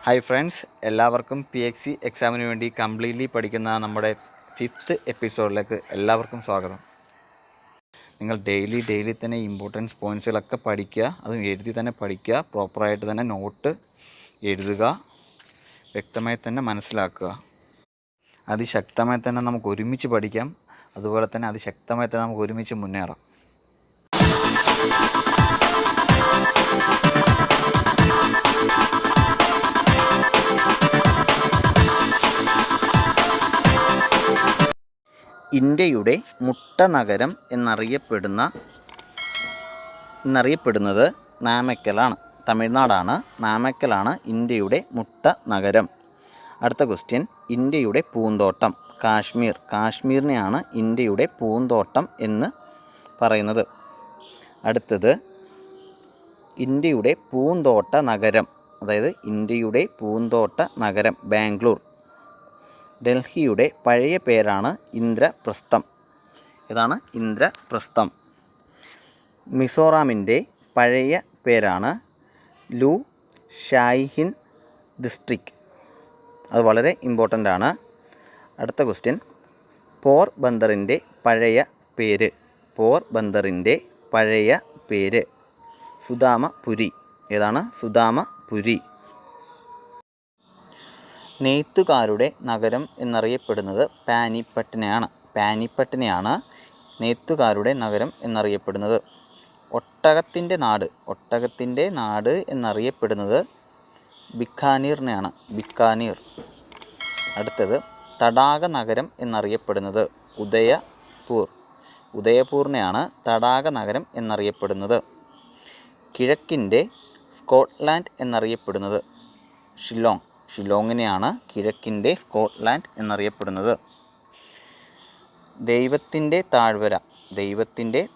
Hi friends, എല്ലാവർക്കും PXC എക്സാമിന് വേണ്ടി കംപ്ലീറ്റ്ലി പഠിക്കുന്ന നമ്മുടെ 5th എപ്പിസോഡിലേക്ക് എല്ലാവർക്കും സ്വാഗതം. നിങ്ങൾ ഡെയിലി തന്നെ ഇമ്പോർട്ടൻസ് പോയിൻറ്റ്സുകളൊക്കെ പഠിക്കുക, അതും എഴുതി തന്നെ പഠിക്കുക, പ്രോപ്പറായിട്ട് തന്നെ നോട്ട് എഴുതുക, വ്യക്തമായി തന്നെ മനസ്സിലാക്കുക. അതിശക്തമായി തന്നെ നമുക്ക് ഒരുമിച്ച് പഠിക്കാം, അതുപോലെ തന്നെ അതിശക്തമായി തന്നെ നമുക്ക് ഒരുമിച്ച് മുന്നേറാം. ഇന്ത്യയുടെ മുട്ട നഗരം എന്നറിയപ്പെടുന്നത് നാമക്കലാണ്. തമിഴ്നാടാണ്. നാമക്കലാണ് ഇന്ത്യയുടെ മുട്ട നഗരം. അടുത്ത ക്വസ്റ്റ്യൻ, ഇന്ത്യയുടെ പൂന്തോട്ടം. കാശ്മീരിനെയാണ് ഇന്ത്യയുടെ പൂന്തോട്ടം എന്ന് പറയുന്നത്. അടുത്തത്, ഇന്ത്യയുടെ പൂന്തോട്ട നഗരം, അതായത് ഇന്ത്യയുടെ പൂന്തോട്ട നഗരം ബാംഗ്ലൂർ. ഡൽഹിയുടെ പഴയ പേരാണ് ഇന്ദ്രപ്രസ്ഥം. ഇതാണ് ഇന്ദ്രപ്രസ്ഥം. മിസോറാമിൻ്റെ പഴയ പേരാണ് ലു ഷായ്ഹിൻ ഡിസ്ട്രിക്റ്റ്. അത് വളരെ ഇമ്പോർട്ടൻ്റ് ആണ്. അടുത്ത ക്വസ്റ്റ്യൻ, പോർബന്ദറിൻ്റെ പഴയ പേര് സുദാമപുരി. ഏതാണ്? സുദാമപുരി. നെയ്ത്തുകാരുടെ നഗരം എന്നറിയപ്പെടുന്നത് പാനിപ്പട്ടിനെയാണ് നെയ്ത്തുകാരുടെ നഗരം എന്നറിയപ്പെടുന്നത്. ഒട്ടകത്തിൻ്റെ നാട് എന്നറിയപ്പെടുന്നത് ബിക്കാനീറിനെയാണ്. ബിക്കാനീർ. അടുത്തത്, തടാക നഗരം എന്നറിയപ്പെടുന്നത് ഉദയപൂറിനെയാണ് തടാക നഗരം എന്നറിയപ്പെടുന്നത്. കിഴക്കിൻ്റെ സ്കോട്ട്ലാൻഡ് എന്നറിയപ്പെടുന്നത് ഷില്ലോങ്ങിനെയാണ് കിഴക്കിൻ്റെ സ്കോട്ട്ലാൻഡ് എന്നറിയപ്പെടുന്നത്. ദൈവത്തിൻ്റെ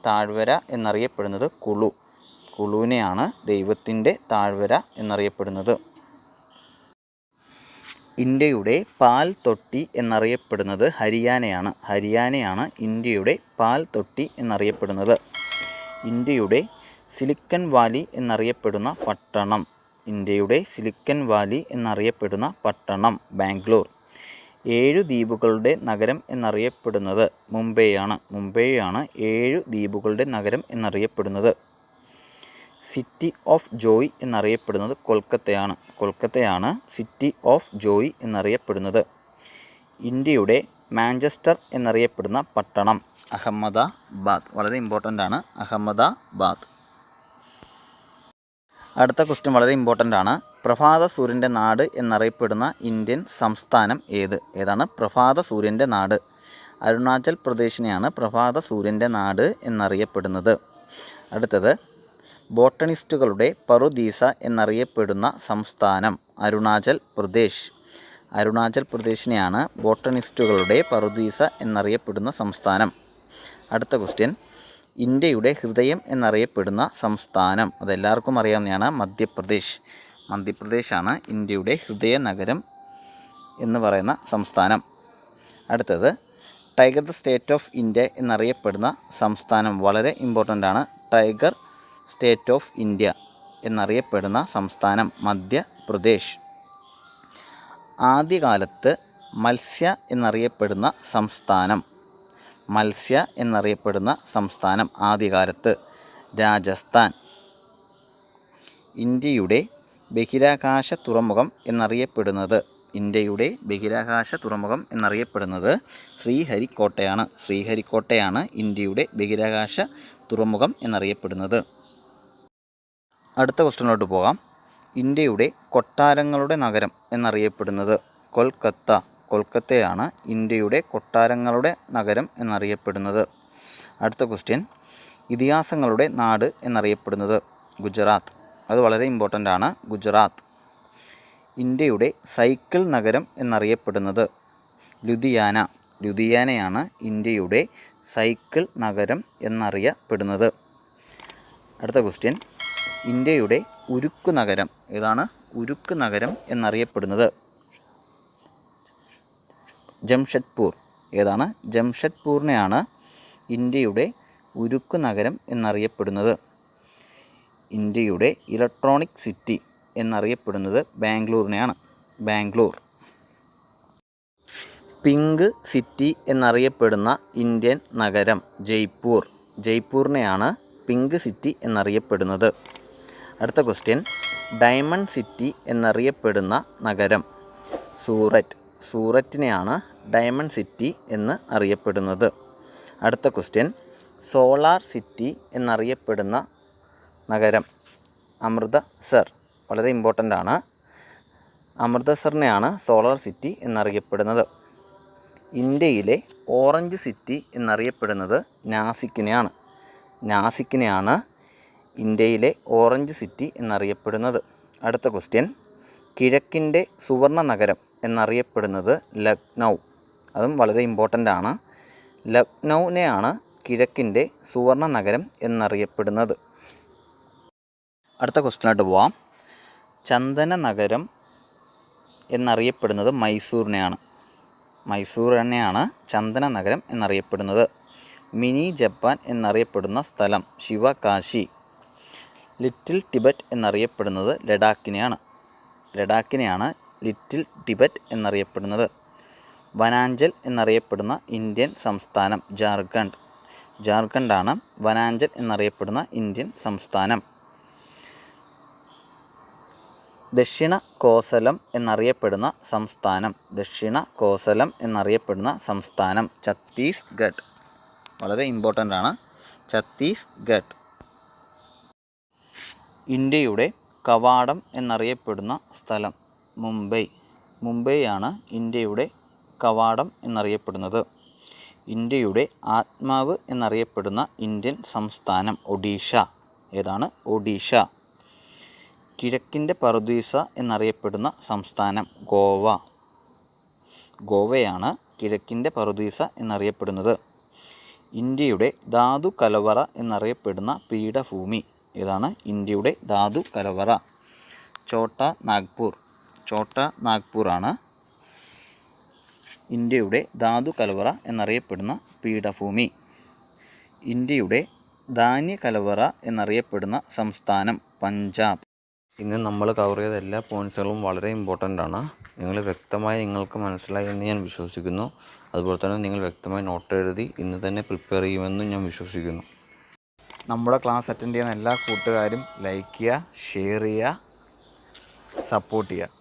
താഴ്വര എന്നറിയപ്പെടുന്നത് കുളുവിനെയാണ് ദൈവത്തിൻ്റെ താഴ്വര എന്നറിയപ്പെടുന്നത്. ഇന്ത്യയുടെ പാൽ തൊട്ടി എന്നറിയപ്പെടുന്നത് ഹരിയാനയാണ് ഇന്ത്യയുടെ പാൽ തൊട്ടി എന്നറിയപ്പെടുന്നത്. ഇന്ത്യയുടെ സിലിക്കൺ വാലി എന്നറിയപ്പെടുന്ന പട്ടണം ബാംഗ്ലൂർ. 7 ദ്വീപുകളുടെ നഗരം എന്നറിയപ്പെടുന്നത് മുംബൈയാണ് 7 ദ്വീപുകളുടെ നഗരം എന്നറിയപ്പെടുന്നത്. സിറ്റി ഓഫ് ജോയ് എന്നറിയപ്പെടുന്നത് കൊൽക്കത്തയാണ് സിറ്റി ഓഫ് ജോയ് എന്നറിയപ്പെടുന്നത്. ഇന്ത്യയുടെ മാഞ്ചസ്റ്റർ എന്നറിയപ്പെടുന്ന പട്ടണം അഹമ്മദാബാദ്. വളരെ ഇമ്പോർട്ടൻ്റ് ആണ് അഹമ്മദാബാദ്. അടുത്ത ക്വസ്റ്റ്യൻ വളരെ ഇമ്പോർട്ടൻ്റ് ആണ്. പ്രഭാത സൂര്യൻ്റെ നാട് എന്നറിയപ്പെടുന്ന ഇന്ത്യൻ സംസ്ഥാനം ഏതാണ്? പ്രഭാത സൂര്യൻ്റെ നാട്. അരുണാചൽ പ്രദേശിനെയാണ് പ്രഭാത സൂര്യൻ്റെ നാട് എന്നറിയപ്പെടുന്നത്. അടുത്തത്, ബോട്ടണിസ്റ്റുകളുടെ പറുദീസ എന്നറിയപ്പെടുന്ന സംസ്ഥാനം അരുണാചൽ പ്രദേശിനെയാണ് ബോട്ടണിസ്റ്റുകളുടെ പറുദീസ എന്നറിയപ്പെടുന്ന സംസ്ഥാനം. അടുത്ത ക്വസ്റ്റ്യൻ, ഇന്ത്യയുടെ ഹൃദയം എന്നറിയപ്പെടുന്ന സംസ്ഥാനം. അതെല്ലാവർക്കും അറിയാവുന്നതാണ് മധ്യപ്രദേശാണ് ഇന്ത്യയുടെ ഹൃദയ നഗരം എന്ന് പറയുന്ന സംസ്ഥാനം. അടുത്തത്, tiger the state of India എന്നറിയപ്പെടുന്ന സംസ്ഥാനം. വളരെ ഇമ്പോർട്ടൻ്റ് ആണ്. ടൈഗർ സ്റ്റേറ്റ് ഓഫ് ഇന്ത്യ എന്നറിയപ്പെടുന്ന സംസ്ഥാനം മധ്യപ്രദേശ്. ആദ്യകാലത്ത് മത്സ്യ എന്നറിയപ്പെടുന്ന സംസ്ഥാനം ആദ്യകാലത്ത് രാജസ്ഥാൻ. ഇന്ത്യയുടെ ബഹിരാകാശ തുറമുഖം എന്നറിയപ്പെടുന്നത് ശ്രീഹരിക്കോട്ടയാണ് ഇന്ത്യയുടെ ബഹിരാകാശ തുറമുഖം എന്നറിയപ്പെടുന്നത്. അടുത്ത ക്വസ്റ്റ്യനിലോട്ട് പോകാം. ഇന്ത്യയുടെ കൊട്ടാരങ്ങളുടെ നഗരം എന്നറിയപ്പെടുന്നത് കൊൽക്കത്തയാണ് ഇന്ത്യയുടെ കൊട്ടാരങ്ങളുടെ നഗരം എന്നറിയപ്പെടുന്നത്. അടുത്ത ക്വസ്റ്റ്യൻ, ഇതിഹാസങ്ങളുടെ നാട് എന്നറിയപ്പെടുന്നത് ഗുജറാത്ത്. അത് വളരെ ഇമ്പോർട്ടൻ്റ് ആണ് ഗുജറാത്ത്. ഇന്ത്യയുടെ സൈക്കിൾ നഗരം എന്നറിയപ്പെടുന്നത് ലുധിയാനയാണ് ഇന്ത്യയുടെ സൈക്കിൾ നഗരം എന്നറിയപ്പെടുന്നത്. അടുത്ത ക്വസ്റ്റ്യൻ, ഇന്ത്യയുടെ ഉരുക്ക് നഗരം ഏതാണ്? ഉരുക്ക് നഗരം എന്നറിയപ്പെടുന്നത് ജംഷഡ്പൂർ. ഏതാണ്? ജംഷഡ്പൂരിനെയാണ് ഇന്ത്യയുടെ ഉരുക്ക് നഗരം എന്നറിയപ്പെടുന്നത്. ഇന്ത്യയുടെ ഇലക്ട്രോണിക് സിറ്റി എന്നറിയപ്പെടുന്നത് ബാംഗ്ലൂരിനെയാണ്. ബാംഗ്ലൂർ. പിങ്ക് സിറ്റി എന്നറിയപ്പെടുന്ന ഇന്ത്യൻ നഗരം ജയ്പൂർ. ജയ്പൂരിനെയാണ് പിങ്ക് സിറ്റി എന്നറിയപ്പെടുന്നത്. അടുത്ത ക്വസ്റ്റ്യൻ, ഡയമണ്ട് സിറ്റി എന്നറിയപ്പെടുന്ന നഗരം സൂററ്റ്. സൂററ്റിനെയാണ് ഡയമണ്ട് സിറ്റി എന്ന് അറിയപ്പെടുന്നത്. അടുത്ത ക്വസ്റ്റ്യൻ, സോളാർ സിറ്റി എന്നറിയപ്പെടുന്ന നഗരം അമൃതസർ. വളരെ ഇമ്പോർട്ടൻ്റ് ആണ്. അമൃതസറിനെയാണ് സോളാർ സിറ്റി എന്നറിയപ്പെടുന്നത്. ഇന്ത്യയിലെ ഓറഞ്ച് സിറ്റി എന്നറിയപ്പെടുന്നത് നാസിക്കിനെയാണ്. നാസിക്കിനെയാണ് ഇന്ത്യയിലെ ഓറഞ്ച് സിറ്റി എന്നറിയപ്പെടുന്നത്. അടുത്ത ക്വസ്റ്റ്യൻ, കിഴക്കിൻ്റെ സുവർണ നഗരം എന്നറിയപ്പെടുന്നത് ലക്നൗ. അതും വളരെ ഇമ്പോർട്ടൻ്റ് ആണ്. ലക്നൗവിനെയാണ് കിഴക്കിൻ്റെ സുവർണ നഗരം എന്നറിയപ്പെടുന്നത്. അടുത്ത ക്വസ്റ്റ്യനായിട്ട് പോവാം. ചന്ദന നഗരം എന്നറിയപ്പെടുന്നത് മൈസൂരിനെയാണ്. മൈസൂരിനെയാണ് ചന്ദന നഗരം എന്നറിയപ്പെടുന്നത്. മിനി ജപ്പാൻ എന്നറിയപ്പെടുന്ന സ്ഥലം ശിവകാശി. ലിറ്റിൽ ടിബറ്റ് എന്നറിയപ്പെടുന്നത് ലഡാക്കിനെയാണ്. ലഡാക്കിനെയാണ് ലിറ്റിൽ ടിബറ്റ് എന്നറിയപ്പെടുന്നത്. വനാഞ്ചൽ എന്നറിയപ്പെടുന്ന ഇന്ത്യൻ സംസ്ഥാനം ജാർഖണ്ഡ്. ജാർഖണ്ഡാണ് വനാഞ്ചൽ എന്നറിയപ്പെടുന്ന ഇന്ത്യൻ സംസ്ഥാനം. ദക്ഷിണ കോസലം എന്നറിയപ്പെടുന്ന സംസ്ഥാനം. ദക്ഷിണ കോസലം എന്നറിയപ്പെടുന്ന സംസ്ഥാനം ഛത്തീസ്ഗഡ്. വളരെ ഇമ്പോർട്ടൻ്റ് ആണ് ഛത്തീസ്ഗഡ്. ഇന്ത്യയുടെ കവാടം എന്നറിയപ്പെടുന്ന സ്ഥലം മുംബൈ. മുംബൈയാണ് ഇന്ത്യയുടെ കവാടം എന്നറിയപ്പെടുന്നത്. ഇന്ത്യയുടെ ആത്മാവ് എന്നറിയപ്പെടുന്ന ഇന്ത്യൻ സംസ്ഥാനം ഒഡീഷ. ഏതാണ്? ഒഡീഷ. കിഴക്കിൻ്റെ പറുദീസ എന്നറിയപ്പെടുന്ന സംസ്ഥാനം ഗോവ. ഗോവയാണ് കിഴക്കിൻ്റെ പറുദീസ എന്നറിയപ്പെടുന്നത്. ഇന്ത്യയുടെ ധാതു കലവറ എന്നറിയപ്പെടുന്ന പീഠഭൂമി ഏതാണ്? ഇന്ത്യയുടെ ധാതു കലവറ ഛോട്ടാ നാഗ്പൂർ. ഛോട്ടാ നാഗ്പൂറാണ് ഇന്ത്യയുടെ ധാതു കലവറ എന്നറിയപ്പെടുന്ന പീഠഭൂമി. ഇന്ത്യയുടെ ധാന്യ കലവറ എന്നറിയപ്പെടുന്ന സംസ്ഥാനം പഞ്ചാബ്. ഇന്ന് നമ്മൾ കവർ ചെയ്ത എല്ലാ പോയിൻറ്റ്സുകളും വളരെ ഇമ്പോർട്ടൻ്റ് ആണ്. നിങ്ങൾക്ക് മനസ്സിലായി എന്ന് ഞാൻ വിശ്വസിക്കുന്നു. അതുപോലെ തന്നെ നിങ്ങൾ വ്യക്തമായി നോട്ട് എഴുതി ഇന്ന് തന്നെ പ്രിപ്പയർ ചെയ്യുമെന്നും ഞാൻ വിശ്വസിക്കുന്നു. നമ്മുടെ ക്ലാസ് അറ്റൻഡ് ചെയ്യുന്ന എല്ലാ കൂട്ടുകാരും ലൈക്ക് ചെയ്യുക, ഷെയർ ചെയ്യുക, സപ്പോർട്ട് ചെയ്യുക.